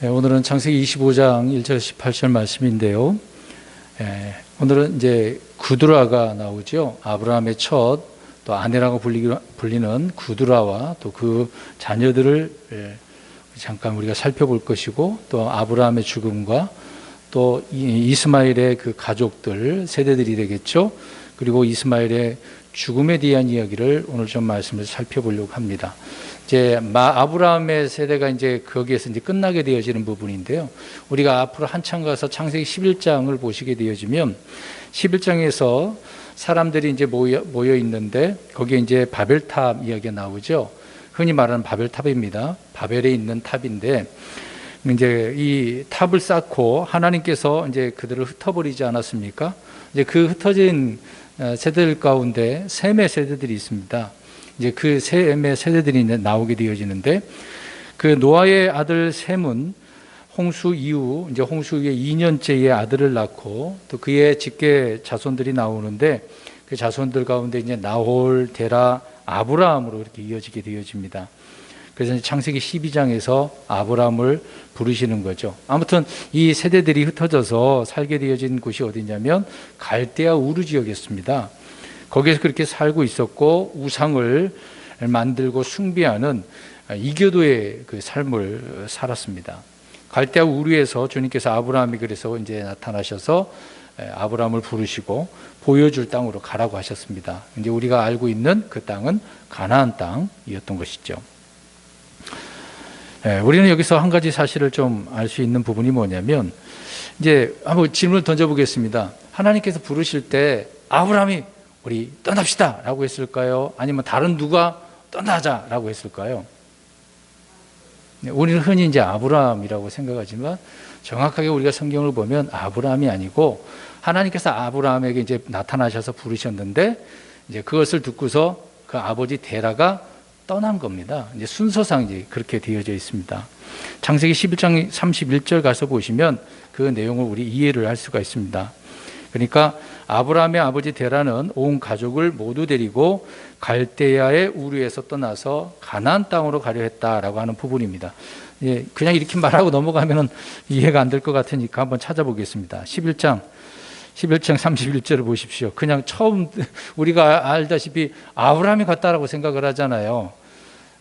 오늘은 창세기 25장 1절에서 18절 말씀인데요. 오늘은 이제 구두라가 나오죠. 아브라함의 첫 또 아내라고 불리는 구두라와 또 그 자녀들을 잠깐 우리가 살펴볼 것이고, 또 아브라함의 죽음과 또 이스마엘의 그 가족들 세대들이 되겠죠. 그리고 이스마엘의 죽음에 대한 이야기를 오늘 좀 말씀을 살펴보려고 합니다. 이제 아브라함의 세대가 이제 거기에서 이제 끝나게 되어지는 부분인데요. 우리가 앞으로 한참 가서 창세기 11장을 보시게 되어지면 11장에서 사람들이 이제 모여 있는데 거기에 이제 바벨탑 이야기가 나오죠. 흔히 말하는 바벨탑입니다. 바벨에 있는 탑인데 이제 이 탑을 쌓고 하나님께서 이제 그들을 흩어버리지 않았습니까? 이제 그 흩어진 세대들 가운데 셈의 세대들이 있습니다. 이제 그 셈의 세대들이 이제 나오게 되어지는데, 그 노아의 아들 셈은 홍수 이후 이제 홍수 후에 2년째의 아들을 낳고 또 그의 직계 자손들이 나오는데, 그 자손들 가운데 이제 나홀, 데라, 아브라함으로 이렇게 이어지게 되어집니다. 그래서 창세기 12장에서 아브라함을 부르시는 거죠. 아무튼 이 세대들이 흩어져서 살게 되어진 곳이 어디냐면 갈대아 우르 지역이었습니다. 거기에서 그렇게 살고 있었고 우상을 만들고 숭배하는 이교도의 그 삶을 살았습니다. 갈대아 우르에서 주님께서 아브라함이 그래서 이제 나타나셔서 아브라함을 부르시고 보여줄 땅으로 가라고 하셨습니다. 이제 우리가 알고 있는 그 땅은 가나안 땅이었던 것이죠. 우리는 여기서 한 가지 사실을 좀 알 수 있는 부분이 뭐냐면, 이제 한번 질문을 던져보겠습니다. 하나님께서 부르실 때 아브라함이 우리 떠납시다 라고 했을까요? 아니면 다른 누가 떠나자 라고 했을까요? 우리는 흔히 이제 아브라함이라고 생각하지만 정확하게 우리가 성경을 보면 아브라함이 아니고 하나님께서 아브라함에게 이제 나타나셔서 부르셨는데, 이제 그것을 듣고서 그 아버지 데라가 떠난 겁니다. 이제 순서상 이제 그렇게 되어져 있습니다. 창세기 11장 31절 가서 보시면 그 내용을 우리 이해를 할 수가 있습니다. 그러니까 아브라함의 아버지 데라는 온 가족을 모두 데리고 갈대아의 우르에서 떠나서 가나안 땅으로 가려 했다라고 하는 부분입니다. 예, 그냥 이렇게 말하고 넘어가면 이해가 안 될 것 같으니까 한번 찾아보겠습니다. 11장 31절을 보십시오. 그냥 처음 우리가 알다시피 아브라함이 갔다라고 생각을 하잖아요.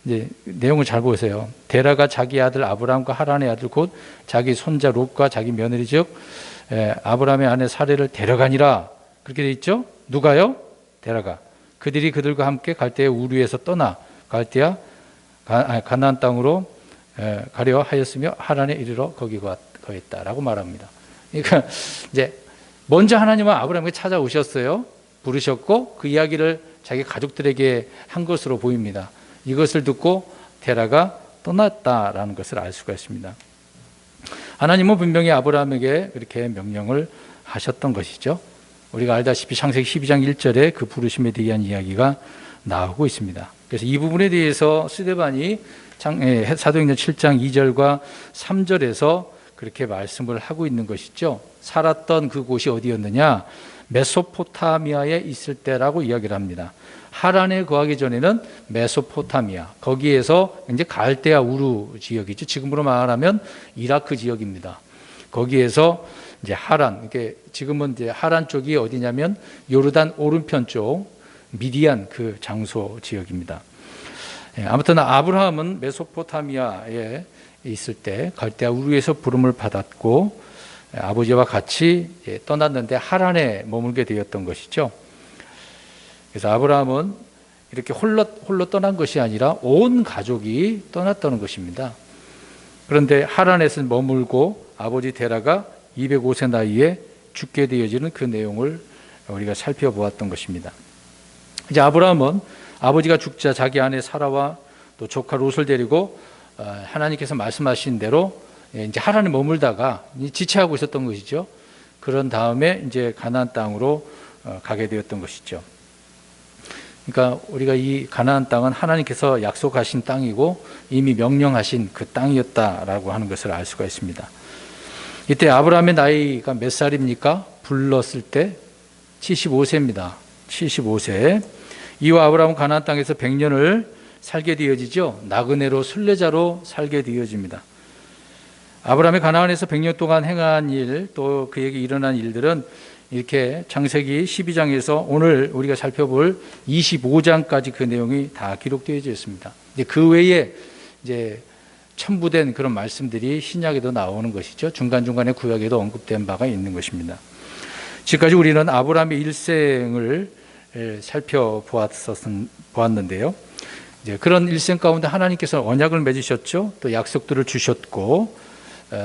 이제 내용을 잘 보세요. 데라가 자기 아들 아브라함과 하란의 아들 곧 자기 손자 롯과 자기 며느리 즉 아브라함의 아내 사레를 데려가니라. 그렇게 돼 있죠? 누가요? 데라가. 그들이 그들과 함께 갈대아 우르에서 떠나 갈대아 가나안 땅으로 가려 하였으며 하란에 이르러 거기 거했다라고 말합니다. 그러니까 이제 먼저 하나님은 아브라함에게 찾아오셨어요. 부르셨고 그 이야기를 자기 가족들에게 한 것으로 보입니다. 이것을 듣고 데라가 떠났다라는 것을 알 수가 있습니다. 하나님은 분명히 아브라함에게 그렇게 명령을 하셨던 것이죠. 우리가 알다시피 창세기 12장 1절에 그 부르심에 대한 이야기가 나오고 있습니다. 그래서 이 부분에 대해서 스데반이 사도행전 7장 2절과 3절에서 그렇게 말씀을 하고 있는 것이죠. 살았던 그곳이 어디였느냐? 메소포타미아에 있을 때라고 이야기를 합니다. 하란에 거하기 전에는 메소포타미아, 거기에서 이제 갈대아 우르 지역이죠. 지금으로 말하면 이라크 지역입니다. 거기에서 이제 하란, 이게 지금은 이제 하란 쪽이 어디냐면 요르단 오른편 쪽 미디안 그 장소 지역입니다. 아무튼 아브라함은 메소포타미아에 있을 때 갈대아 우르에서 부름을 받았고 아버지와 같이 떠났는데 하란에 머물게 되었던 것이죠. 그래서 아브라함은 이렇게 홀로 떠난 것이 아니라 온 가족이 떠났다는 것입니다. 그런데 하란에서 머물고 아버지 데라가 205세 나이에 죽게 되어지는 그 내용을 우리가 살펴보았던 것입니다. 이제 아브라함은 아버지가 죽자 자기 아내 사라와 또 조카 롯을 데리고 하나님께서 말씀하신 대로 이제 하란에 머물다가 지체하고 있었던 것이죠. 그런 다음에 이제 가나안 땅으로 가게 되었던 것이죠. 그러니까 우리가 이 가나안 땅은 하나님께서 약속하신 땅이고 이미 명령하신 그 땅이었다라고 하는 것을 알 수가 있습니다. 이때 아브라함의 나이가 몇 살입니까? 불렀을 때 75세입니다. 75세. 이후 아브라함은 가나안 땅에서 100년을 살게 되어지죠. 나그네로 순례자로 살게 되어집니다. 아브라함이 가나안에서 100년 동안 행한 일, 또 그에게 일어난 일들은 이렇게 창세기 12장에서 오늘 우리가 살펴볼 25장까지 그 내용이 다 기록되어 있습니다. 이제 그 외에 이제 첨부된 그런 말씀들이 신약에도 나오는 것이죠. 중간중간에 구약에도 언급된 바가 있는 것입니다. 지금까지 우리는 아브라함의 일생을 살펴보았는데요. 이제 그런 일생 가운데 하나님께서 언약을 맺으셨죠. 또 약속들을 주셨고,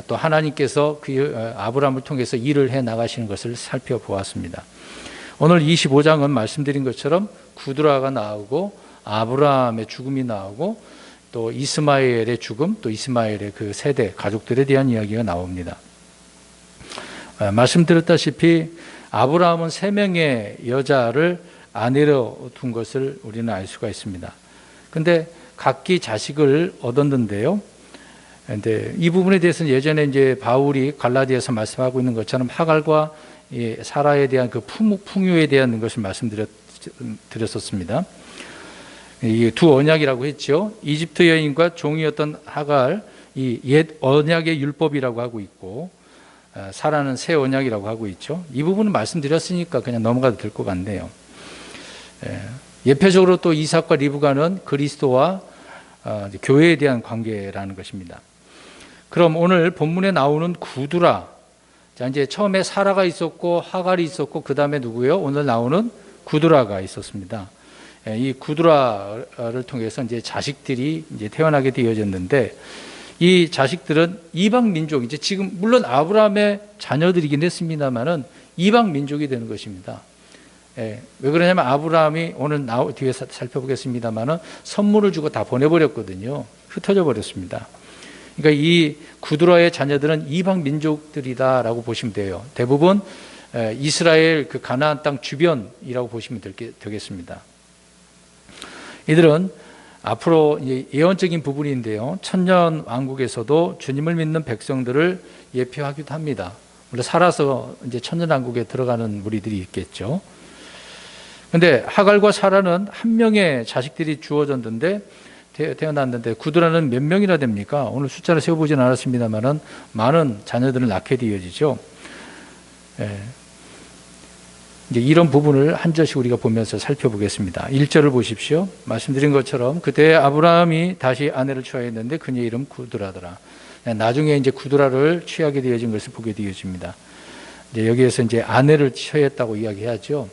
또 하나님께서 그 아브라함을 통해서 일을 해 나가시는 것을 살펴보았습니다. 오늘 25장은 말씀드린 것처럼 구드라가 나오고 아브라함의 죽음이 나오고 또 이스마엘의 죽음, 또 이스마엘의 그 세대 가족들에 대한 이야기가 나옵니다. 말씀드렸다시피 아브라함은 3명의 여자를 아내로 둔 것을 우리는 알 수가 있습니다. 근데 각기 자식을 얻었는데요. 근데 이 부분에 대해서는 예전에 이제 바울이 갈라디아서 말씀하고 있는 것처럼 하갈과 사라에 대한 그 풍요에 대한 것을 말씀드렸었습니다. 이 두 언약이라고 했죠. 이집트 여인과 종이었던 하갈, 이 옛 언약의 율법이라고 하고 있고, 사라는 새 언약이라고 하고 있죠. 이 부분은 말씀드렸으니까 그냥 넘어가도 될 것 같네요. 예표적으로 또 이삭과 리브가는 그리스도와 교회에 대한 관계라는 것입니다. 그럼 오늘 본문에 나오는 구두라, 자 이제 처음에 사라가 있었고 하갈이 있었고 그 다음에 누구요? 오늘 나오는 구두라가 있었습니다. 이 구두라를 통해서 이제 자식들이 이제 태어나게 되어졌는데, 이 자식들은 이방 민족, 이제 지금 물론 아브라함의 자녀들이긴 했습니다만은 이방 민족이 되는 것입니다. 왜 그러냐면 아브라함이 오늘 뒤에 살펴보겠습니다만은 선물을 주고 다 보내버렸거든요. 흩어져 버렸습니다. 그러니까 이 구두라의 자녀들은 이방 민족들이다라고 보시면 돼요. 대부분 이스라엘 그 가나안 땅 주변이라고 보시면 되겠습니다. 이들은 앞으로 예언적인 부분인데요. 천년 왕국에서도 주님을 믿는 백성들을 예표하기도 합니다. 물론 살아서 이제 천년 왕국에 들어가는 무리들이 있겠죠. 그런데 하갈과 사라는 한 명의 자식들이 주어졌는데 태어났는데 구두라는 몇 명이나 됩니까? 오늘 숫자를 세워보진 않았습니다만은 많은 자녀들을 낳게 되어지죠. 이제 이런 부분을 한 절씩 우리가 보면서 살펴보겠습니다. 1절을 보십시오. 말씀드린 것처럼 그때 아브라함이 다시 아내를 취하였는데 그녀의 이름 구두라더라. 나중에 이제 구두라를 취하게 되어진 것을 보게 되어집니다. 이제 여기에서 이제 아내를 취했다고 이야기하죠.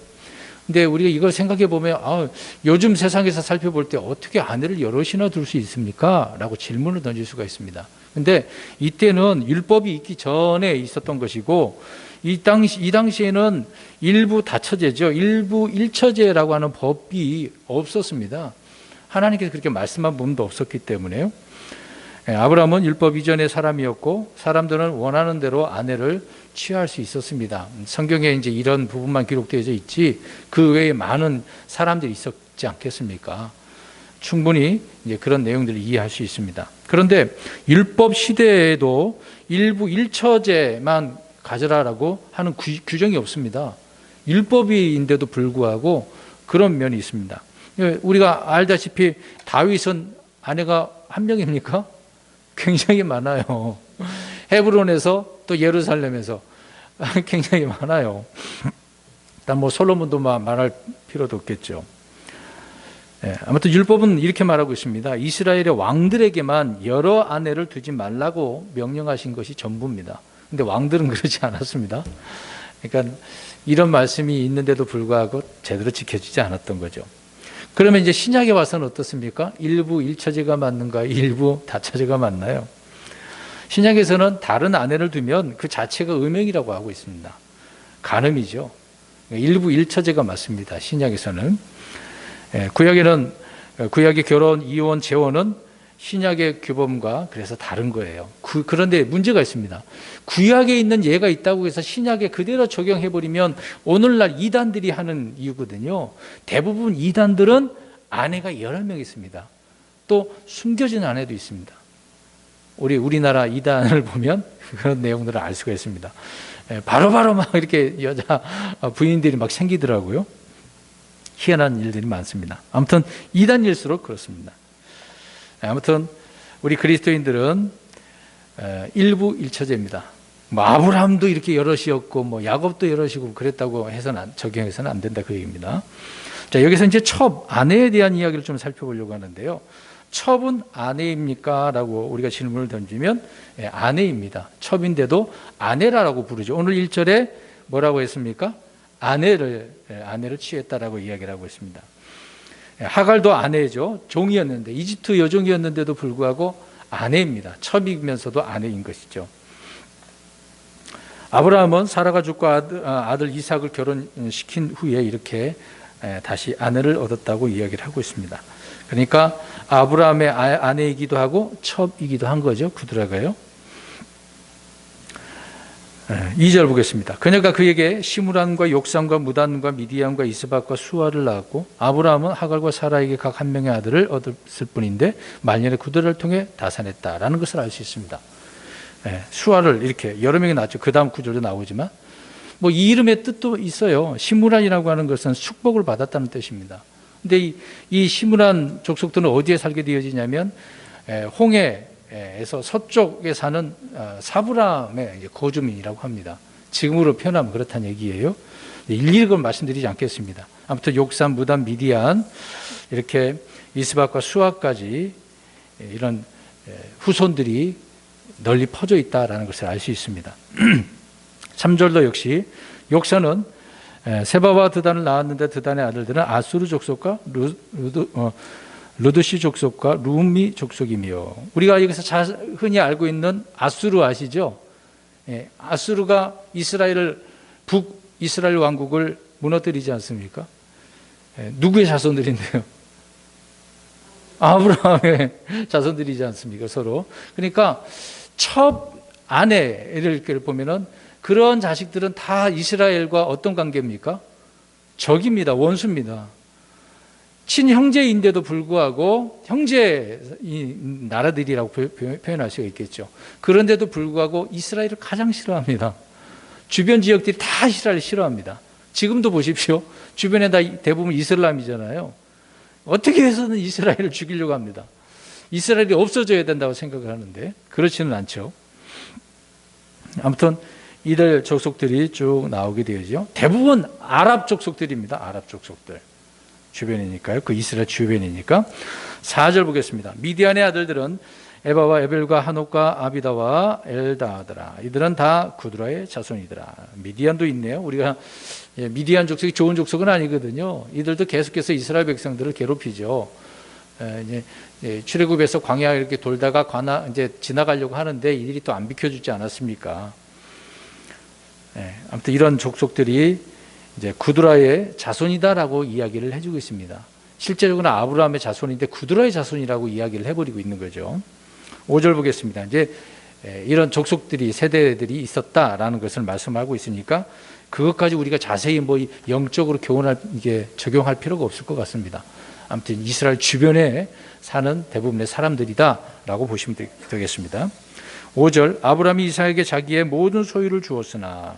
근데 우리가 이걸 생각해 보면 요즘 세상에서 살펴볼 때 어떻게 아내를 여럿이나 둘 수 있습니까? 라고 질문을 던질 수가 있습니다. 근데 이때는 율법이 있기 전에 있었던 것이고, 이 당시에는 일부 다처제죠. 일부 일처제라고 하는 법이 없었습니다. 하나님께서 그렇게 말씀한 부분도 없었기 때문에요. 아브라함은 율법 이전의 사람이었고 사람들은 원하는 대로 아내를 취할 수 있었습니다. 성경에 이제 이런 부분만 기록되어 있지 그 외에 많은 사람들이 있었지 않겠습니까? 충분히 이제 그런 내용들을 이해할 수 있습니다. 그런데 율법 시대에도 일부 일처제만 가져라라고 하는 규정이 없습니다. 율법인데도 불구하고 그런 면이 있습니다. 우리가 알다시피 다윗은 아내가 한 명입니까? 굉장히 많아요. 헤브론에서 또 예루살렘에서 굉장히 많아요. 일단 뭐 솔로몬도 말할 필요도 없겠죠. 아무튼 율법은 이렇게 말하고 있습니다. 이스라엘의 왕들에게만 여러 아내를 두지 말라고 명령하신 것이 전부입니다. 근데 왕들은 그러지 않았습니다. 그러니까 이런 말씀이 있는데도 불구하고 제대로 지켜지지 않았던 거죠. 그러면 이제 신약에 와서는 어떻습니까? 일부 일처제가 맞는가, 일부 다처제가 맞나요? 신약에서는 다른 아내를 두면 그 자체가 음행이라고 하고 있습니다. 간음이죠. 일부 일처제가 맞습니다. 신약에서는. 구약에는 구약의 결혼, 이혼, 재혼은 신약의 규범과 그래서 다른 거예요. 그런데 문제가 있습니다. 구약에 있는 예가 있다고 해서 신약에 그대로 적용해버리면 오늘날 이단들이 하는 이유거든요. 대부분 이단들은 아내가 여러 명 있습니다. 또 숨겨진 아내도 있습니다. 우리나라 이단을 보면 그런 내용들을 알 수가 있습니다. 바로바로 막 이렇게 여자 부인들이 막 생기더라고요. 희한한 일들이 많습니다. 아무튼 이단일수록 그렇습니다. 아무튼 우리 그리스도인들은 일부 일처제입니다. 뭐 아브라함도 이렇게 여럿이었고 뭐 야곱도 여럿이고 그랬다고 해서는 적용해서는 안 된다 그 얘기입니다. 자, 여기서 이제 첩 아내에 대한 이야기를 좀 살펴보려고 하는데요. 첩은 아내입니까? 라고 우리가 질문을 던지면 아내입니다. 첩인데도 아내라고 부르죠. 오늘 1절에 뭐라고 했습니까? 아내를 취했다라고 이야기를 하고 있습니다. 하갈도 아내죠. 종이었는데 이집트 여종이었는데도 불구하고 아내입니다. 첩이면서도 아내인 것이죠. 아브라함은 사라가 죽고 아들 이삭을 결혼시킨 후에 이렇게 다시 아내를 얻었다고 이야기를 하고 있습니다. 그러니까 아브라함의 아내이기도 하고 첩이기도 한 거죠. 구두라가요. 2절 보겠습니다. 그녀가 그에게 시므란과 욕산과 무단과 미디안과 이스박과 수아를 낳았고 아브라함은 하갈과 사라에게 각 한 명의 아들을 얻었을 뿐인데 말년에 구두라를 통해 다산했다라는 것을 알 수 있습니다. 수아를 이렇게 여러 명이 낳았죠. 그 다음 구절도 나오지만 뭐 이 이름의 뜻도 있어요. 시므란이라고 하는 것은 축복을 받았다는 뜻입니다. 근데 이 시므란 족속들은 어디에 살게 되어지냐면 홍해에서 서쪽에 사는 사브람의 거주민이라고 합니다. 지금으로 표현하면 그렇다는 얘기예요. 일일이 그걸 말씀드리지 않겠습니다. 아무튼 욕산, 무단, 미디안 이렇게 이스박과 수아까지 이런 후손들이 널리 퍼져 있다라는 것을 알 수 있습니다. 3절도 역시 욕산은 세바와 드단을 낳았는데 드단의 아들들은 아수르 족속과 르드시 족속과 루미 족속이며 우리가 여기서 흔히 알고 있는 아수르 아시죠? 아수르가 북이스라엘 왕국을 무너뜨리지 않습니까? 누구의 자손들인데요? 아브라함의 자손들이지 않습니까? 서로. 그러니까 첫 아내를 보면은 그런 자식들은 다 이스라엘과 어떤 관계입니까? 적입니다. 원수입니다. 친형제인데도 불구하고 형제 나라들이라고 표현할 수가 있겠죠. 그런데도 불구하고 이스라엘을 가장 싫어합니다. 주변 지역들이 다 이스라엘을 싫어합니다. 지금도 보십시오. 주변에 다 대부분 이슬람이잖아요. 어떻게 해서는 이스라엘을 죽이려고 합니다. 이스라엘이 없어져야 된다고 생각을 하는데 그렇지는 않죠. 아무튼 이들 족속들이 쭉 나오게 되죠. 대부분 아랍 족속들입니다. 아랍 족속들. 주변이니까요. 그 이스라엘 주변이니까. 4절 보겠습니다. 미디안의 아들들은 에바와 에벨과 한옥과 아비다와 엘다하더라. 이들은 다 구드라의 자손이더라. 미디안도 있네요. 우리가 미디안 족속이 좋은 족속은 아니거든요. 이들도 계속해서 이스라엘 백성들을 괴롭히죠. 출애굽에서 광야 이렇게 돌다가 이제 지나가려고 하는데 이들이 또 안 비켜주지 않았습니까? 아무튼 이런 족속들이 이제 구드라의 자손이다라고 이야기를 해주고 있습니다. 실제로는 아브라함의 자손인데 구드라의 자손이라고 이야기를 해버리고 있는 거죠. 5절 보겠습니다. 이제 이런 족속들이 세대들이 있었다라는 것을 말씀하고 있으니까 그것까지 우리가 자세히 뭐 영적으로 적용할 필요가 없을 것 같습니다. 아무튼 이스라엘 주변에 사는 대부분의 사람들이다라고 보시면 되겠습니다. 5절 아브라함이 이삭에게 자기의 모든 소유를 주었으나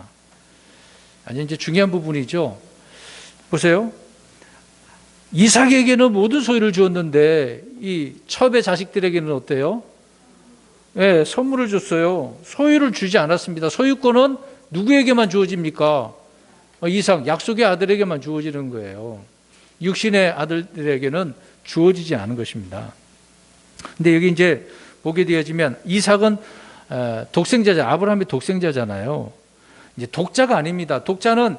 아니 이제 중요한 부분이죠. 보세요. 이삭에게는 모든 소유를 주었는데 이 첩의 자식들에게는 어때요? 선물을 줬어요. 소유를 주지 않았습니다. 소유권은 누구에게만 주어집니까? 이삭 약속의 아들에게만 주어지는 거예요. 육신의 아들들에게는 주어지지 않은 것입니다. 근데 여기 이제 보게 되어지면 이삭은 아브라함의 독생자잖아요. 이제 독자가 아닙니다. 독자는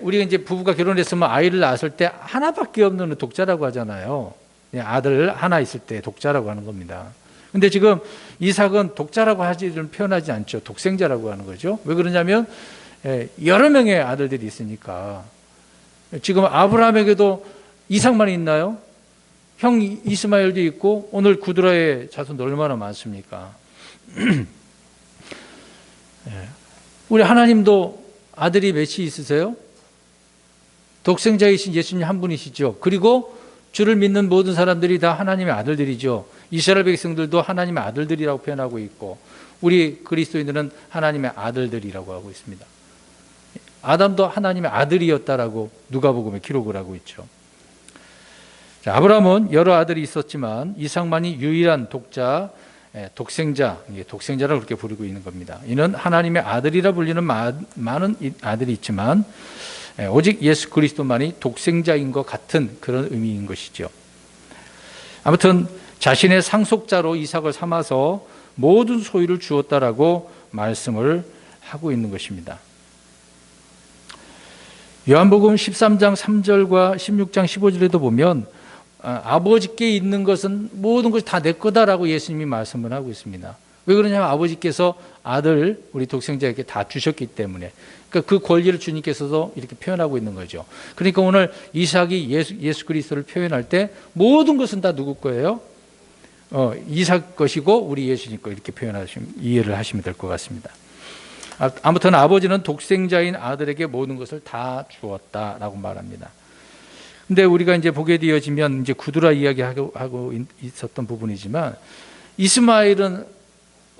우리가 이제 부부가 결혼했으면 아이를 낳았을 때 하나밖에 없는 독자라고 하잖아요. 아들 하나 있을 때 독자라고 하는 겁니다. 근데 지금 이삭은 독자라고 표현하지 않죠. 독생자라고 하는 거죠. 왜 그러냐면 여러 명의 아들들이 있으니까. 지금 아브라함에게도 이삭만 있나요? 형 이스마엘도 있고 오늘 구드라의 자손도 얼마나 많습니까? 우리 하나님도 아들이 몇이 있으세요? 독생자이신 예수님 한 분이시죠. 그리고 주를 믿는 모든 사람들이 다 하나님의 아들들이죠. 이스라엘 백성들도 하나님의 아들들이라고 표현하고 있고 우리 그리스도인들은 하나님의 아들들이라고 하고 있습니다. 아담도 하나님의 아들이었다라고 누가복음에 기록을 하고 있죠. 자, 아브라함은 여러 아들이 있었지만 이삭만이 유일한 독자 독생자, 독생자라고 그렇게 부르고 있는 겁니다. 이는 하나님의 아들이라 불리는 많은 아들이 있지만 오직 예수 그리스도만이 독생자인 것 같은 그런 의미인 것이죠. 아무튼 자신의 상속자로 이삭을 삼아서 모든 소유를 주었다라고 말씀을 하고 있는 것입니다. 요한복음 13장 3절과 16장 15절에도 보면 아버지께 있는 것은 모든 것이 다 내 거다라고 예수님이 말씀을 하고 있습니다. 왜 그러냐면 아버지께서 아들 우리 독생자에게 다 주셨기 때문에, 그러니까 그 권리를 주님께서도 이렇게 표현하고 있는 거죠. 그러니까 오늘 이삭이 예수 그리스도를 표현할 때 모든 것은 다 누구 거예요? 이삭 것이고 우리 예수님 거, 이렇게 이해를 하시면 될 것 같습니다. 아무튼 아버지는 독생자인 아들에게 모든 것을 다 주었다라고 말합니다. 근데 우리가 이제 보게 되어지면 이제 구두라 이야기하고 있었던 부분이지만, 이스마엘은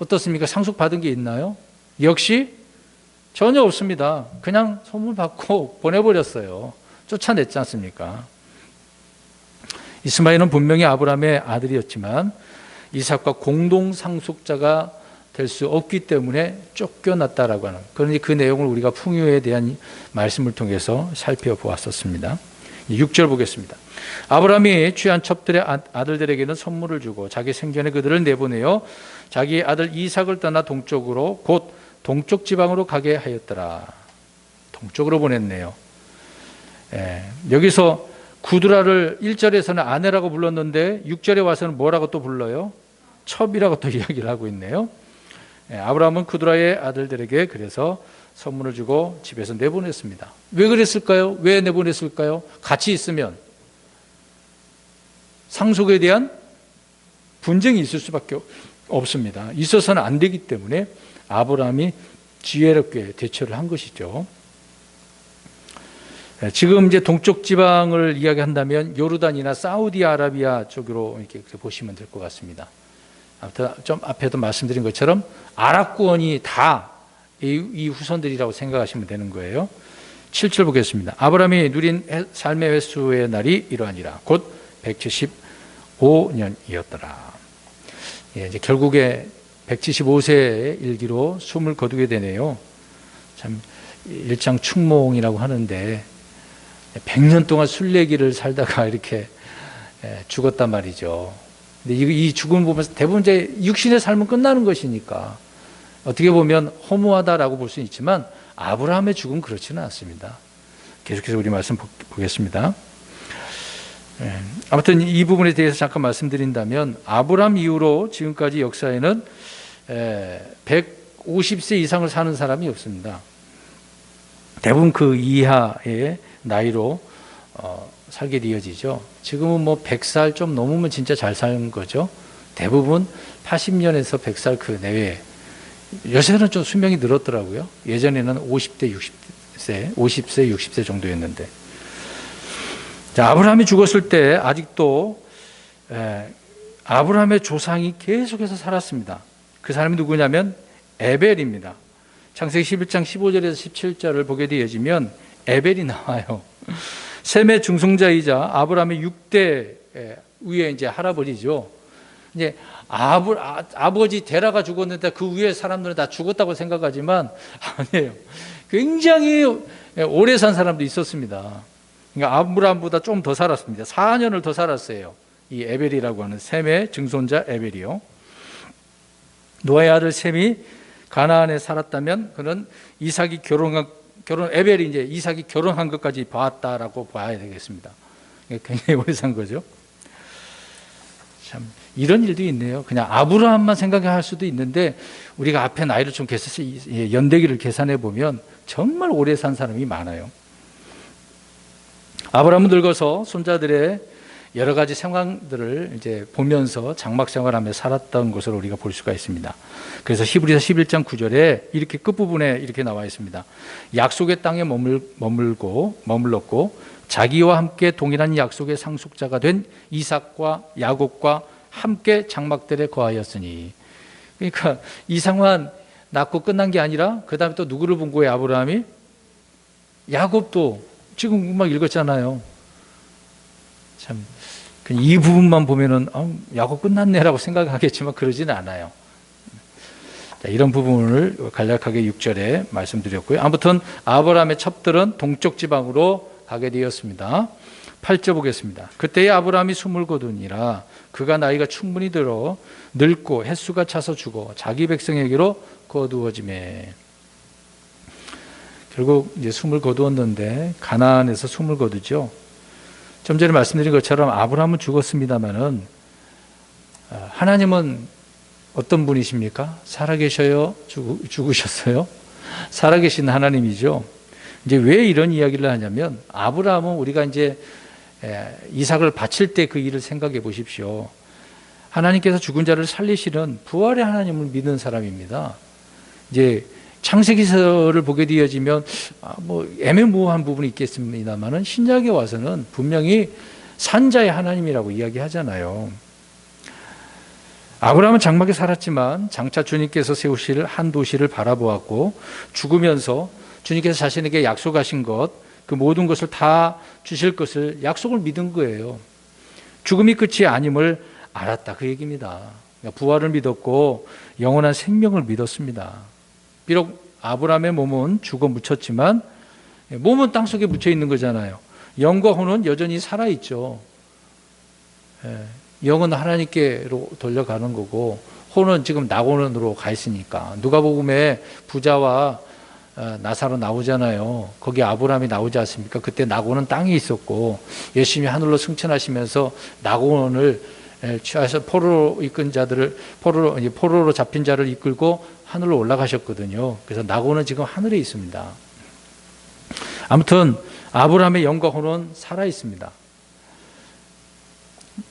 어떻습니까? 상속받은 게 있나요? 역시 전혀 없습니다. 그냥 소문 받고 보내버렸어요. 쫓아냈지 않습니까? 이스마엘은 분명히 아브라함의 아들이었지만 이삭과 공동 상속자가 될 수 없기 때문에 쫓겨났다라고 하는, 그러니 그 내용을 우리가 풍요에 대한 말씀을 통해서 살펴보았었습니다. 6절 보겠습니다. 아브라함이 취한 첩들의 아들들에게는 선물을 주고 자기 생전에 그들을 내보내어 자기 아들 이삭을 떠나 동쪽으로, 곧 동쪽 지방으로 가게 하였더라. 동쪽으로 보냈네요. 여기서 구두라를 1절에서는 아내라고 불렀는데 6절에 와서는 뭐라고 또 불러요? 첩이라고 또 이야기를 하고 있네요. 아브라함은 구두라의 아들들에게 그래서 선물을 주고 집에서 내보냈습니다. 왜 그랬을까요? 왜 내보냈을까요? 같이 있으면 상속에 대한 분쟁이 있을 수밖에 없습니다. 있어서는 안 되기 때문에 아브라함이 지혜롭게 대처를 한 것이죠. 지금 이제 동쪽 지방을 이야기한다면 요르단이나 사우디아라비아 쪽으로 이렇게 보시면 될 것 같습니다. 아무튼 좀 앞에도 말씀드린 것처럼 아랍권이 다 이 후손들이라고 생각하시면 되는 거예요. 7절 보겠습니다. 아브라함이 누린 삶의 횟수의 날이 이러하니라. 곧 175년이었더라. 이제 결국에 175세의 일기로 숨을 거두게 되네요. 참 일장춘몽이라고 하는데 100년 동안 순례길을 살다가 이렇게 죽었단 말이죠. 근데 이 죽음을 보면서 대부분 이제 육신의 삶은 끝나는 것이니까 어떻게 보면 허무하다라고 볼 수는 있지만 아브라함의 죽음은 그렇지는 않습니다. 계속해서 우리 말씀 보겠습니다. 아무튼 이 부분에 대해서 잠깐 말씀드린다면 아브라함 이후로 지금까지 역사에는 150세 이상을 사는 사람이 없습니다. 대부분 그 이하의 나이로 살게 되어지죠. 지금은 뭐 100살 좀 넘으면 진짜 잘 사는 거죠. 대부분 80년에서 100살 그 내외. 요새는 좀 수명이 늘었더라고요. 예전에는 50대, 60세, 50세, 60세 정도였는데. 자, 아브라함이 죽었을 때 아직도 아브라함의 조상이 계속해서 살았습니다. 그 사람이 누구냐면 에벨입니다. 창세기 11장 15절에서 17절을 보게 되어지면 에벨이 나와요. 셈의 중송자이자 아브라함의 6대 위에 이제 할아버지죠. 이제 아버지 데라가 죽었는데 그 위에 사람들은 다 죽었다고 생각하지만 아니에요. 굉장히 오래 산 사람도 있었습니다. 그러니까 아브라함보다 좀 더 살았습니다. 4년을 더 살았어요. 이 에벨이라고 하는 셈의 증손자 에벨이요. 노아의 아들 셈이 가나안에 살았다면 그는 이삭이 에벨이 이제 이삭이 결혼한 것까지 봤다라고 봐야 되겠습니다. 굉장히 오래 산 거죠. 참 이런 일도 있네요. 그냥 아브라함만 생각할 수도 있는데 우리가 앞에 나이를 좀 연대기를 계산해 보면 정말 오래 산 사람이 많아요. 아브라함은 늙어서 손자들의 여러 가지 상황들을 이제 보면서 장막 생활하며 살았던 것으로 우리가 볼 수가 있습니다. 그래서 히브리서 11장 9절에 이렇게 끝부분에 이렇게 나와 있습니다. 약속의 땅에 머물렀고 자기와 함께 동일한 약속의 상속자가 된 이삭과 야곱과 함께 장막들에 거하였으니. 그러니까 이삭만 낳고 끝난 게 아니라 그 다음에 또 누구를 본 거예요? 아브라함이? 야곱도 지금 막 읽었잖아요. 참 이 부분만 보면은 야곱 끝났네라고 생각하겠지만 그러지는 않아요. 자, 이런 부분을 간략하게 6절에 말씀드렸고요. 아무튼 아브라함의 첩들은 동쪽 지방으로 가게 되었습니다. 8절 보겠습니다. 그때에 아브라함이 숨을 거두니라. 그가 나이가 충분히 들어 늙고 햇수가 차서 죽어 자기 백성에게로 거두어지매. 결국 이제 숨을 거두었는데 가나안에서 숨을 거두죠. 좀 전에 말씀드린 것처럼 아브라함은 죽었습니다마는 하나님은 어떤 분이십니까? 살아계셔요? 죽으셨어요? 살아계신 하나님이죠. 이제 왜 이런 이야기를 하냐면 아브라함은 우리가 이제 이삭을 바칠 때 그 일을 생각해 보십시오. 하나님께서 죽은 자를 살리시는 부활의 하나님을 믿는 사람입니다. 이제 창세기서를 보게 되어지면 뭐 애매모호한 부분이 있겠습니다만은 신약에 와서는 분명히 산자의 하나님이라고 이야기하잖아요. 아브라함은 장막에 살았지만 장차 주님께서 세우실 한 도시를 바라보았고 죽으면서 주님께서 자신에게 약속하신 것, 그 모든 것을 다 주실 것을 약속을 믿은 거예요. 죽음이 끝이 아님을 알았다, 그 얘기입니다. 그러니까 부활을 믿었고 영원한 생명을 믿었습니다. 비록 아브라함의 몸은 죽어 묻혔지만 몸은 땅속에 묻혀 있는 거잖아요. 영과 혼은 여전히 살아있죠. 영은 하나님께로 돌려가는 거고 혼은 지금 낙원으로 가 있으니까. 누가복음에 부자와 나사로 나오잖아요. 거기 아브라함이 나오지 않습니까? 그때 낙원은 땅에 있었고 예수님이 하늘로 승천하시면서 낙원을 취하셔서 포로로 이끈 자들을 포로로 잡힌 자를 이끌고 하늘로 올라가셨거든요. 그래서 낙원은 지금 하늘에 있습니다. 아무튼 아브라함의 영과 혼은 살아 있습니다.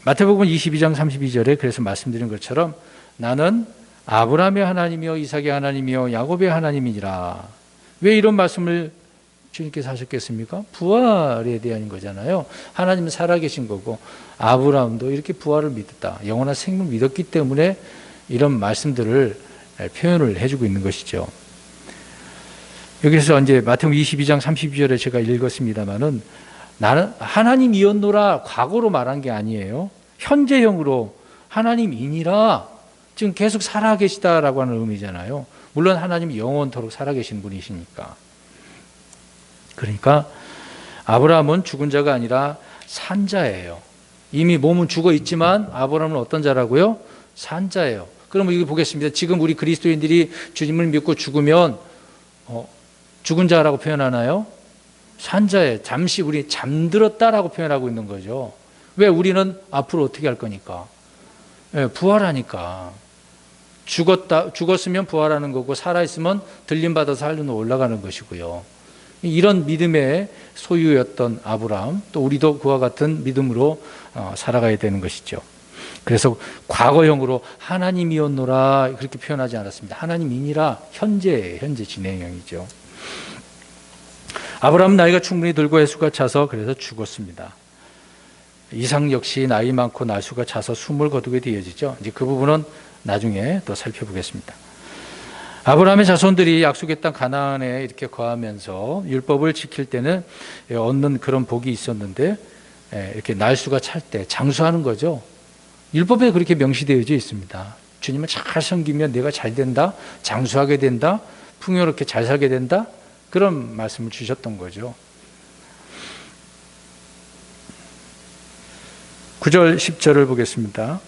마태복음 22장 32절에 그래서 말씀드린 것처럼 나는 아브라함의 하나님이요 이삭의 하나님이요 야곱의 하나님이니라. 왜 이런 말씀을 주님께서 하셨겠습니까? 부활에 대한 거잖아요. 하나님은 살아계신 거고 아브라함도 이렇게 부활을 믿었다. 영원한 생명을 믿었기 때문에 이런 말씀들을 표현을 해주고 있는 것이죠. 여기서 이제 마태복음 22장 32절에 제가 읽었습니다만은 나는 하나님이었노라 과거로 말한 게 아니에요. 현재형으로 하나님이니라 지금 계속 살아계시다라고 하는 의미잖아요. 물론 하나님이 영원토록 살아계신 분이시니까. 그러니까 아브라함은 죽은 자가 아니라 산 자예요. 이미 몸은 죽어 있지만 아브라함은 어떤 자라고요? 산 자예요. 그러면 여기 보겠습니다. 지금 우리 그리스도인들이 주님을 믿고 죽으면 죽은 자라고 표현하나요? 산 자예요. 잠시 우리 잠들었다라고 표현하고 있는 거죠. 왜? 우리는 앞으로 어떻게 할 거니까? 부활하니까. 죽었으면 부활하는 거고 살아있으면 들림받아서 하늘로 올라가는 것이고요. 이런 믿음의 소유였던 아브라함, 또 우리도 그와 같은 믿음으로 살아가야 되는 것이죠. 그래서 과거형으로 하나님이었노라 그렇게 표현하지 않았습니다. 하나님이니라 현재 진행형이죠. 아브라함은 나이가 충분히 들고 햇수가 차서 그래서 죽었습니다. 이삭 역시 나이 많고 날수가 차서 숨을 거두게 되어지죠. 이제 그 부분은 나중에 또 살펴보겠습니다. 아브라함의 자손들이 약속의 땅 가나안에 이렇게 거하면서 율법을 지킬 때는 얻는 그런 복이 있었는데 이렇게 날수가 찰 때 장수하는 거죠. 율법에 그렇게 명시되어져 있습니다. 주님을 잘 섬기면 내가 잘 된다, 장수하게 된다, 풍요롭게 잘 살게 된다, 그런 말씀을 주셨던 거죠. 9절 10절을 보겠습니다.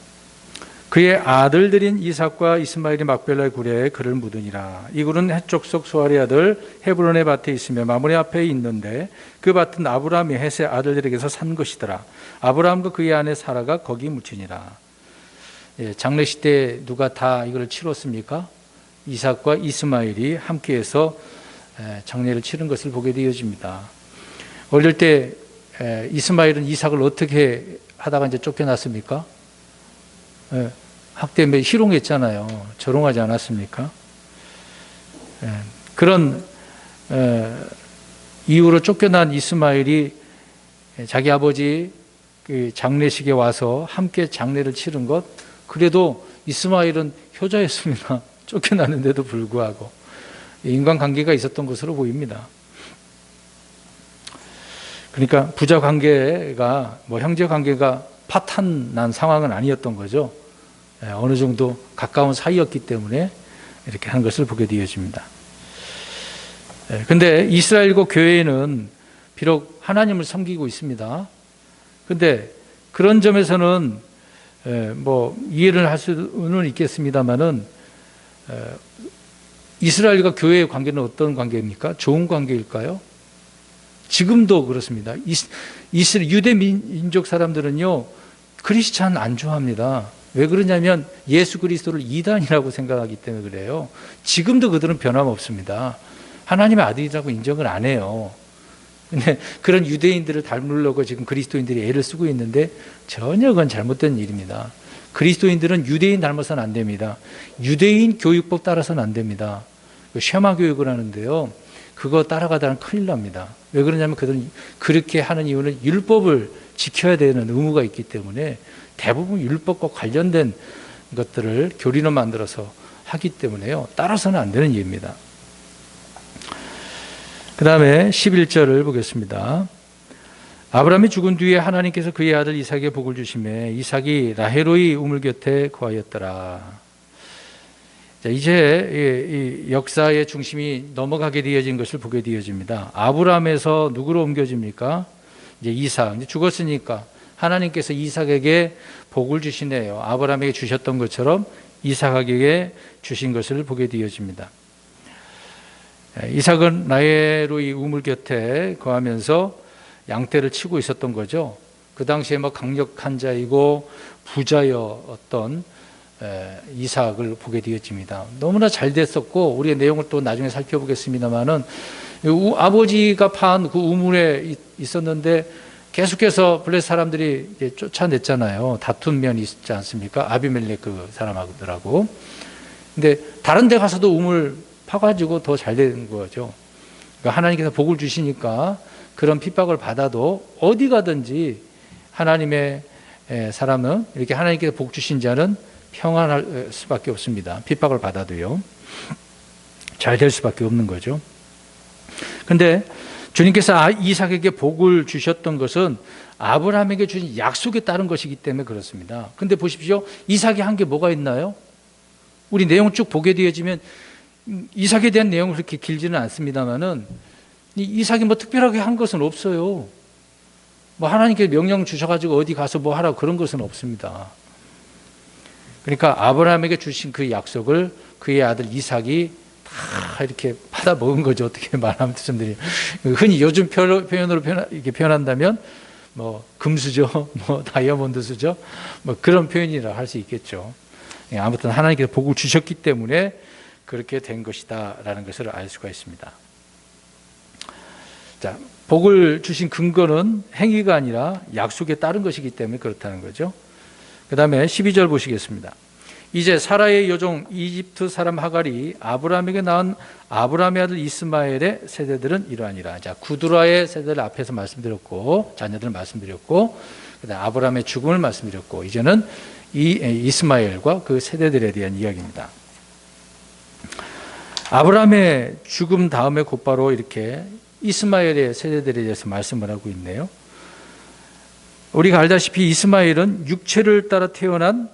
그의 아들들인 이삭과 이스마엘이 막벨라의 구례에 그를 묻으니라. 이 굴은 헷 속 소알의 아들 헤브론의 밭에 있으며 마므레 앞에 있는데 그 밭은 아브라함이 헷의 아들들에게서 산 것이더라. 아브라함과 그의 아내 사라가 거기 묻히니라. 장례식 때 누가 다 이걸 치렀습니까? 이삭과 이스마엘이 함께해서 장례를 치른 것을 보게 되어집니다. 어릴 때 이스마엘은 이삭을 어떻게 하다가 이제 쫓겨났습니까? 학대에 희롱했잖아요. 조롱하지 않았습니까? 그런 이유로 쫓겨난 이스마엘이 자기 아버지 그 장례식에 와서 함께 장례를 치른 것, 그래도 이스마엘은 효자였습니다. 쫓겨났는데도 불구하고 인간관계가 있었던 것으로 보입니다. 그러니까 부자 관계가 형제 관계가 파탄난 상황은 아니었던 거죠. 어느 정도 가까운 사이였기 때문에 이렇게 한 것을 보게 되어집니다. 근데 이스라엘과 교회는 비록 하나님을 섬기고 있습니다. 근데 그런 점에서는 뭐 이해를 할 수는 있겠습니다만은 이스라엘과 교회의 관계는 어떤 관계입니까? 좋은 관계일까요? 지금도 그렇습니다. 유대 민족 사람들은요, 크리스찬 안 좋아합니다. 왜 그러냐면 예수 그리스도를 이단이라고 생각하기 때문에 그래요. 지금도 그들은 변함없습니다. 하나님의 아들이라고 인정을 안 해요. 근데 그런 유대인들을 닮으려고 지금 그리스도인들이 애를 쓰고 있는데 전혀 그건 잘못된 일입니다. 그리스도인들은 유대인 닮아서는 안 됩니다. 유대인 교육법 따라서는 안 됩니다. 쉐마 교육을 하는데요, 그거 따라가다는 큰일 납니다. 왜 그러냐면 그들은 그렇게 하는 이유는 율법을 지켜야 되는 의무가 있기 때문에 대부분 율법과 관련된 것들을 교리로 만들어서 하기 때문에요, 따라서는 안 되는 일입니다. 그 다음에 11절을 보겠습니다. 아브라함이 죽은 뒤에 하나님께서 그의 아들 이삭에게 복을 주시매 이삭이 라헬의 우물 곁에 거하였더라. 자, 이제 이 역사의 중심이 넘어가게 되어진 것을 보게 되어집니다. 아브라함에서 누구로 옮겨집니까? 이제 이삭. 이제 죽었으니까 하나님께서 이삭에게 복을 주시네요. 아브라함에게 주셨던 것처럼 이삭에게 주신 것을 보게 되어집니다. 이삭은 라헬의 우물 곁에 거하면서 양떼를 치고 있었던 거죠. 그 당시에 막 강력한 자이고 부자였던 이삭을 보게 되었습니다. 너무나 잘 됐었고, 우리의 내용을 또 나중에 살펴보겠습니다만은 아버지가 파한 그 우물에 있었는데 계속해서 블레셋 사람들이 이제 쫓아냈잖아요. 다툰 면이 있지 않습니까? 아비멜렉 그 사람하고들하고. 근데 다른 데 가서도 우물 파가지고 더 잘 된 거죠. 그러니까 하나님께서 복을 주시니까 그런 핍박을 받아도 어디 가든지 하나님의 사람은, 이렇게 하나님께서 복 주신 자는 평안할 수밖에 없습니다. 핍박을 받아도요. 잘 될 수밖에 없는 거죠. 그런데 주님께서 이삭에게 복을 주셨던 것은 아브라함에게 주신 약속에 따른 것이기 때문에 그렇습니다. 그런데 보십시오. 이삭이 한 게 뭐가 있나요? 우리 내용 쭉 보게 되어지면 이삭에 대한 내용은 그렇게 길지는 않습니다만은 이삭이 뭐 특별하게 한 것은 없어요. 뭐 하나님께 명령 주셔가지고 어디 가서 뭐 하라고 그런 것은 없습니다. 그러니까 아브라함에게 주신 그 약속을 그의 아들 이삭이 다 이렇게 받아 먹은 거죠. 어떻게 말하면 좀 흔히 요즘 표현으로 이렇게 표현한다면 뭐 금수저, 뭐 다이아몬드수저, 뭐 그런 표현이라 할 수 있겠죠. 아무튼 하나님께서 복을 주셨기 때문에 그렇게 된 것이다라는 것을 알 수가 있습니다. 자, 복을 주신 근거는 행위가 아니라 약속에 따른 것이기 때문에 그렇다는 거죠. 그 다음에 12절 보시겠습니다. 이제 사라의 여종 이집트 사람 하갈이 아브라함에게 낳은 아브라함의 아들 이스마엘의 세대들은 이러하니라. 자, 구두라의 세대를 앞에서 말씀드렸고, 자녀들을 말씀드렸고, 그다음 아브라함의 죽음을 말씀드렸고, 이제는 이스마엘과 그 세대들에 대한 이야기입니다. 아브라함의 죽음 다음에 곧바로 이렇게 이스마엘의 세대들에 대해서 말씀을 하고 있네요. 우리가 알다시피 이스마엘은 육체를 따라 태어난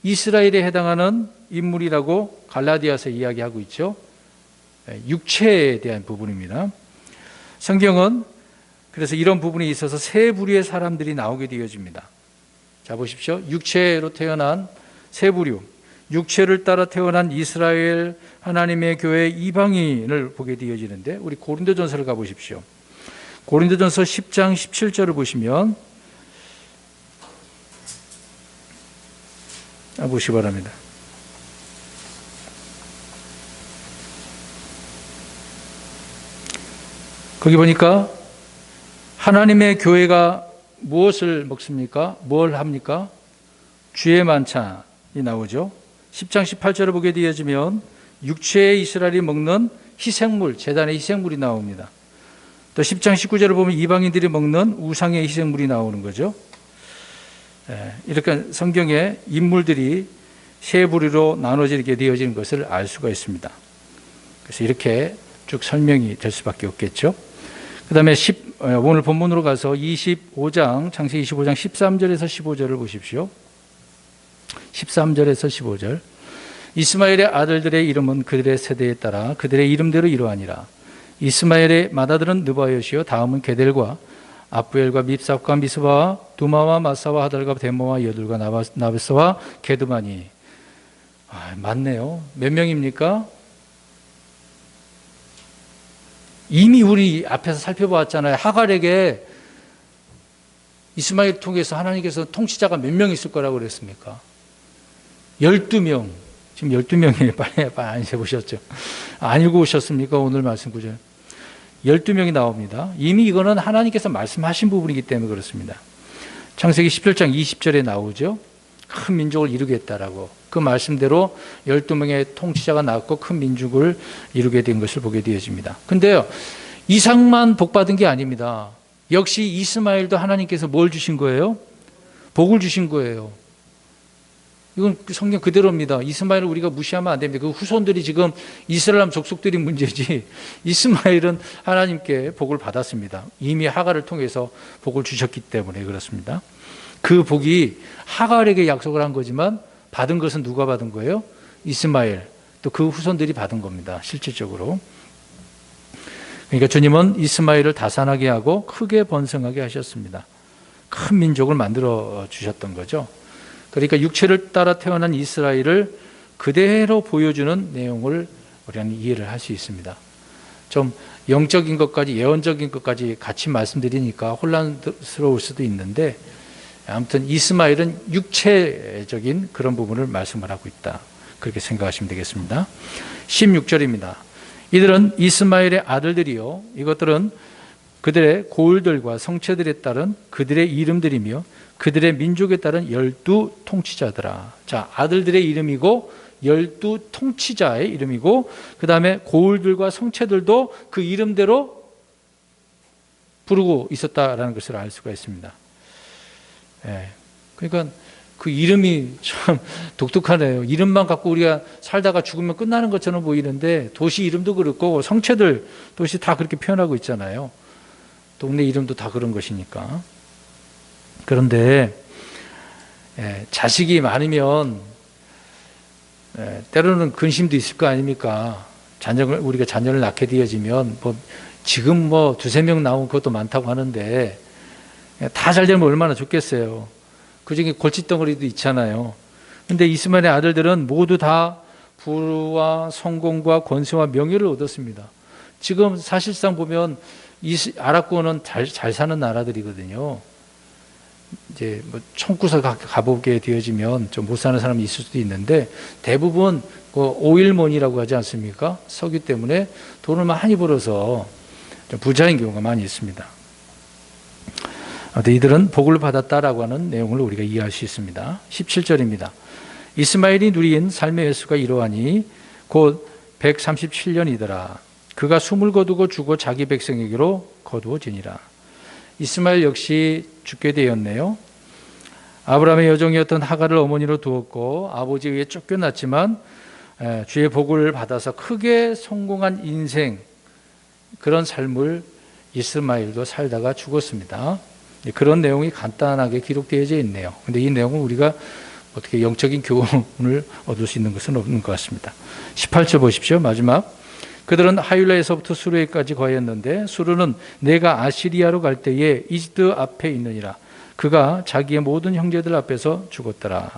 이스라엘에 해당하는 인물이라고 갈라디아서 이야기하고 있죠. 육체에 대한 부분입니다. 성경은 그래서 이런 부분이 있어서 세 부류의 사람들이 나오게 되어집니다. 자, 보십시오. 육체로 태어난 세 부류, 육체를 따라 태어난 이스라엘 하나님의 교회 이방인을 보게 되어지는데, 우리 고린도전서를 가보십시오. 고린도전서 10장 17절을 보시면 보시기 바랍니다. 거기 보니까 하나님의 교회가 무엇을 먹습니까? 뭘 합니까? 주의 만찬이 나오죠. 10장 18절을 보게 되어지면 육체의 이스라엘이 먹는 희생물, 제단의 희생물이 나옵니다. 또 10장 19절을 보면 이방인들이 먹는 우상의 희생물이 나오는 거죠. 이렇게 성경의 인물들이 세 부류로 나눠지게 되어지는 것을 알 수가 있습니다. 그래서 이렇게 쭉 설명이 될 수밖에 없겠죠. 그다음에 오늘 본문으로 가서 25장 창세기 25장 13절에서 15절을 보십시오. 13절에서 15절. 이스마엘의 아들들의 이름은 그들의 세대에 따라 그들의 이름대로 이러하니라. 이스마엘의 맏아들은 느바요시요 다음은 게델과 아부엘과 밉삽과 미스바와 두마와 마사와 하달과 데모와 여둘과 나베스와 게드마니. 맞네요. 몇 명입니까? 이미 우리 앞에서 살펴보았잖아요. 하갈에게 이스마엘 통해서 하나님께서 통치자가 몇 명 있을 거라고 그랬습니까? 12명. 지금 12명이 빨리 안 세보셨죠? 안 읽어오셨습니까? 오늘 말씀 구절. 12명이 나옵니다. 이미 이거는 하나님께서 말씀하신 부분이기 때문에 그렇습니다. 창세기 17장 20절에 나오죠. 큰 민족을 이루겠다라고. 그 말씀대로 12명의 통치자가 나왔고 큰 민족을 이루게 된 것을 보게 되어집니다. 근데요, 이삭만 복받은 게 아닙니다. 역시 이스마엘도 하나님께서 뭘 주신 거예요? 복을 주신 거예요. 이건 성경 그대로입니다. 이스마엘을 우리가 무시하면 안 됩니다. 그 후손들이 지금 이스라엘 족속들이 문제지 이스마엘은 하나님께 복을 받았습니다. 이미 하갈을 통해서 복을 주셨기 때문에 그렇습니다. 그 복이 하갈에게 약속을 한 거지만 받은 것은 누가 받은 거예요? 이스마엘, 또 그 후손들이 받은 겁니다. 실질적으로. 그러니까 주님은 이스마엘을 다산하게 하고 크게 번성하게 하셨습니다. 큰 민족을 만들어 주셨던 거죠. 그러니까 육체를 따라 태어난 이스라엘을 그대로 보여주는 내용을 우리는 이해를 할 수 있습니다. 좀 영적인 것까지 예언적인 것까지 같이 말씀드리니까 혼란스러울 수도 있는데 아무튼 이스마엘은 육체적인 그런 부분을 말씀을 하고 있다. 그렇게 생각하시면 되겠습니다. 16절입니다. 이들은 이스마엘의 아들들이요 이것들은 그들의 고을들과 성체들에 따른 그들의 이름들이며 그들의 민족에 따른 12 통치자더라. 자, 아들들의 이름이고 12 통치자의 이름이고 그 다음에 고을들과 성체들도 그 이름대로 부르고 있었다라는 것을 알 수가 있습니다. 그러니까 그 이름이 참 독특하네요. 이름만 갖고 우리가 살다가 죽으면 끝나는 것처럼 보이는데 도시 이름도 그렇고 성체들 도시 다 그렇게 표현하고 있잖아요. 동네 이름도 다 그런 것이니까. 그런데 자식이 많으면 때로는 근심도 있을 거 아닙니까? 우리가 자녀를 낳게 되어지면 지금 두세 명 나온 것도 많다고 하는데 다 잘 되면 얼마나 좋겠어요. 그중에 골칫덩어리도 있잖아요. 그런데 이스마엘의 아들들은 모두 다 부와 성공과 권세와 명예를 얻었습니다. 지금 사실상 보면 아랍권은 잘 사는 나라들이거든요. 이제 총구석 가보게 되어지면 좀 못 사는 사람이 있을 수도 있는데 대부분 오일머니라고 하지 않습니까? 석유 때문에 돈을 많이 벌어서 좀 부자인 경우가 많이 있습니다. 이들은 복을 받았다라고 하는 내용을 우리가 이해할 수 있습니다. 17절입니다. 이스마엘이 누린 삶의 횟수가 이러하니 곧 137년이더라. 그가 숨을 거두고 죽어 자기 백성에게로 거두어지니라. 이스마엘 역시 죽게 되었네요. 아브라함의 여종이었던 하갈을 어머니로 두었고 아버지에 의해 쫓겨났지만 주의 복을 받아서 크게 성공한 인생, 그런 삶을 이스마엘도 살다가 죽었습니다. 그런 내용이 간단하게 기록되어져 있네요. 그런데 이 내용은 우리가 어떻게 영적인 교훈을 얻을 수 있는 것은 없는 것 같습니다. 18절 보십시오. 마지막. 그들은 하율라에서부터 수르에까지 거했는데 수르는 내가 아시리아로 갈 때에 이집트 앞에 있느니라. 그가 자기의 모든 형제들 앞에서 죽었더라.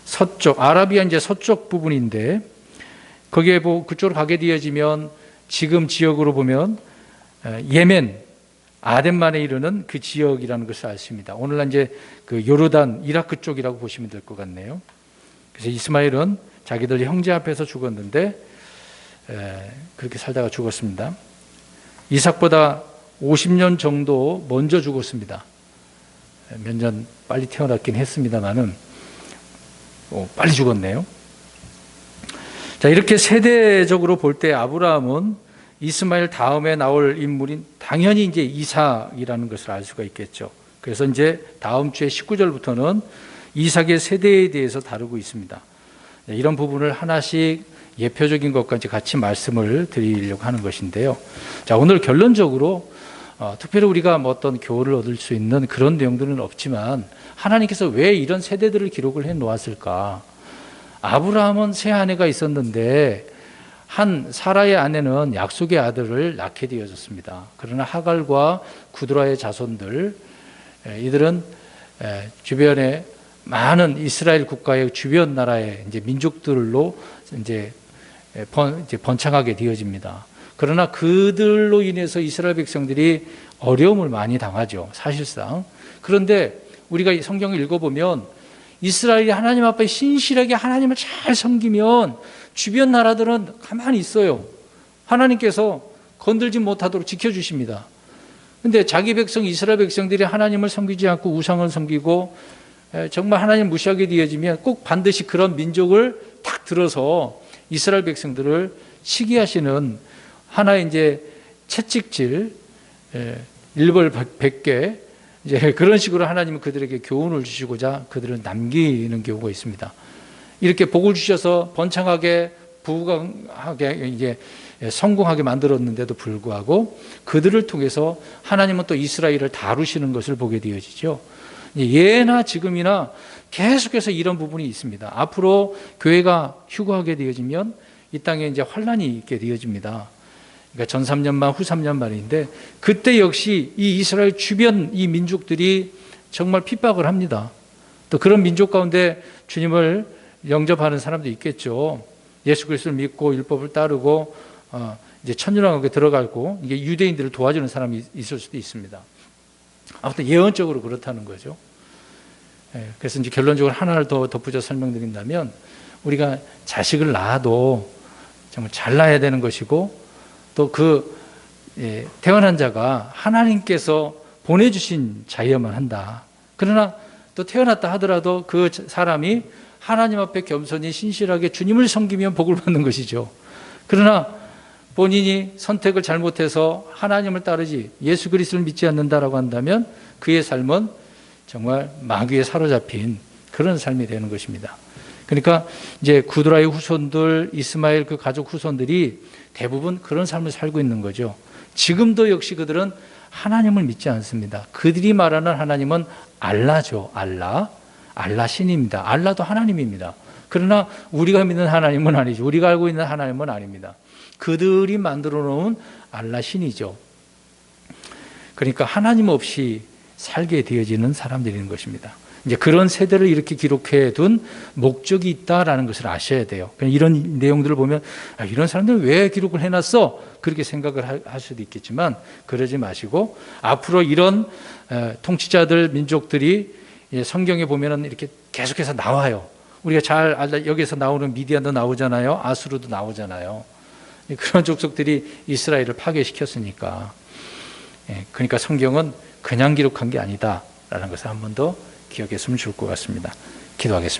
서쪽, 아라비아 이제 서쪽 부분인데 거기에 그쪽으로 가게 되어지면 지금 지역으로 보면 예멘, 아덴만에 이르는 그 지역이라는 것을 알 수 있습니다. 오늘날 이제 그 요르단, 이라크 쪽이라고 보시면 될 것 같네요. 그래서 이스마엘은 자기들 형제 앞에서 죽었는데 그렇게 살다가 죽었습니다. 이삭보다 50년 정도 먼저 죽었습니다. 몇 년 빨리 태어났긴 했습니다만은 빨리 죽었네요. 자, 이렇게 세대적으로 볼 때 아브라함은 이스마엘 다음에 나올 인물인 당연히 이제 이삭이라는 것을 알 수가 있겠죠. 그래서 이제 다음 주에 19절부터는 이삭의 세대에 대해서 다루고 있습니다. 이런 부분을 하나씩 예표적인 것과 이제 같이 말씀을 드리려고 하는 것인데요. 자, 오늘 결론적으로 특별히 우리가 뭐 어떤 교훈을 얻을 수 있는 그런 내용들은 없지만 하나님께서 왜 이런 세대들을 기록을 해 놓았을까? 아브라함은 세 아내가 있었는데 한 사라의 아내는 약속의 아들을 낳게 되어졌습니다. 그러나 하갈과 구드라의 자손들, 이들은 주변에 많은 이스라엘 국가의 주변 나라의 이제 민족들로 이제 번창하게 되어집니다. 그러나 그들로 인해서 이스라엘 백성들이 어려움을 많이 당하죠, 사실상. 그런데 우리가 이 성경을 읽어보면 이스라엘이 하나님 앞에 신실하게 하나님을 잘 섬기면 주변 나라들은 가만히 있어요. 하나님께서 건들지 못하도록 지켜주십니다. 그런데 자기 백성 이스라엘 백성들이 하나님을 섬기지 않고 우상을 섬기고 정말 하나님 무시하게 되어지면 꼭 반드시 그런 민족을 탁 들어서 이스라엘 백성들을 시기하시는 하나의 이제 채찍질, 일벌 100개, 이제 그런 식으로 하나님은 그들에게 교훈을 주시고자 그들을 남기는 경우가 있습니다. 이렇게 복을 주셔서 번창하게 부강하게 이제 성공하게 만들었는데도 불구하고 그들을 통해서 하나님은 또 이스라엘을 다루시는 것을 보게 되어지죠. 예나 지금이나 계속해서 이런 부분이 있습니다. 앞으로 교회가 휴거하게 되어지면 이 땅에 이제 환란이 있게 되어집니다. 그러니까 전 3년만 후 3년 만인데 그때 역시 이 이스라엘 주변 이 민족들이 정말 핍박을 합니다. 또 그런 민족 가운데 주님을 영접하는 사람도 있겠죠. 예수 그리스도를 믿고 율법을 따르고 이제 천년왕국에 들어가고 이게 유대인들을 도와주는 사람이 있을 수도 있습니다. 아무튼 예언적으로 그렇다는 거죠. 그래서 이제 결론적으로 하나를 더 덧붙여 설명드린다면 우리가 자식을 낳아도 정말 잘 낳아야 되는 것이고 또 그 태어난 자가 하나님께서 보내주신 자여야만 한다. 그러나 또 태어났다 하더라도 그 사람이 하나님 앞에 겸손히 신실하게 주님을 섬기면 복을 받는 것이죠. 그러나 본인이 선택을 잘못해서 하나님을 따르지 예수 그리스도를 믿지 않는다라고 한다면 그의 삶은 정말 마귀에 사로잡힌 그런 삶이 되는 것입니다. 그러니까 이제 구드라의 후손들, 이스마엘 그 가족 후손들이 대부분 그런 삶을 살고 있는 거죠. 지금도 역시 그들은 하나님을 믿지 않습니다. 그들이 말하는 하나님은 알라죠. 알라 신입니다. 알라도 하나님입니다. 그러나 우리가 믿는 하나님은 아니죠. 우리가 알고 있는 하나님은 아닙니다. 그들이 만들어 놓은 알라 신이죠. 그러니까 하나님 없이 살게 되어지는 사람들인 것입니다. 이제 그런 세대를 이렇게 기록해 둔 목적이 있다라는 것을 아셔야 돼요. 이런 내용들을 보면 이런 사람들은 왜 기록을 해놨어? 그렇게 생각을 할 수도 있겠지만 그러지 마시고 앞으로 이런 통치자들 민족들이 성경에 보면은 이렇게 계속해서 나와요. 우리가 잘 알다 여기서 나오는 미디안도 나오잖아요. 아수르도 나오잖아요. 그런 족속들이 이스라엘을 파괴시켰으니까. 그러니까 성경은 그냥 기록한 게 아니다라는 것을 한 번 더 기억했으면 좋을 것 같습니다. 기도하겠습니다.